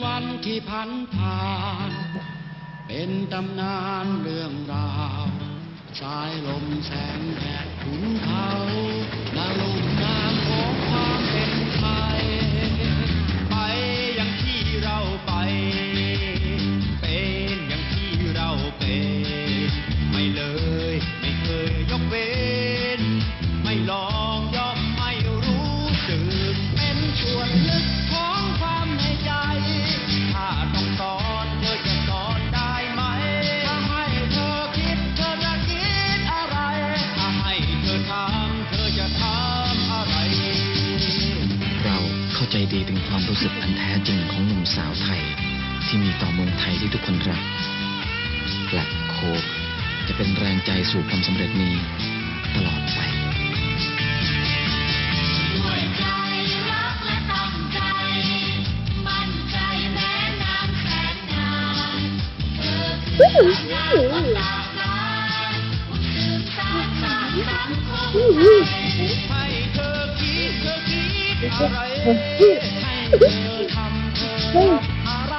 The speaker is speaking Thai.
วันที่ผ่านเป็นตำนานเรื่องราวสายลมแสงแดดขุนเขาและลุ่มน้ำของความเป็นไทยไปอย่างที่เราไปเป็นอย่างที่เราเป็นไม่เลยไม่เคยยกเว้นไม่ลองย่อมไม่รู้สึกเป็นส่วนลึกของความในใจถ้าต้องสอนเธอจะสอนได้ไหมถ้าให้เธอคิดเธอจะคิดอะไรถ้าให้เธอทำเธอจะทำอะไรเราเข้าใจดีถึงความรู้สึกอันแท้จริงของหนุ่มสาวไทยที่มีต่อเมืองไทยที่ทุกคนรักและโค้กจะเป็นแรงใจสู่ความสำเร็จนี้ตลอดไปด้วยใจรักและตั้งใจมั่นใจแม้นานแสนนานเธอคือพลังงานตากลานผู้สืบสานสร้างสรรค์ของไทยให้เธอคิดอะไรให้เธอทำเธอทำอะไร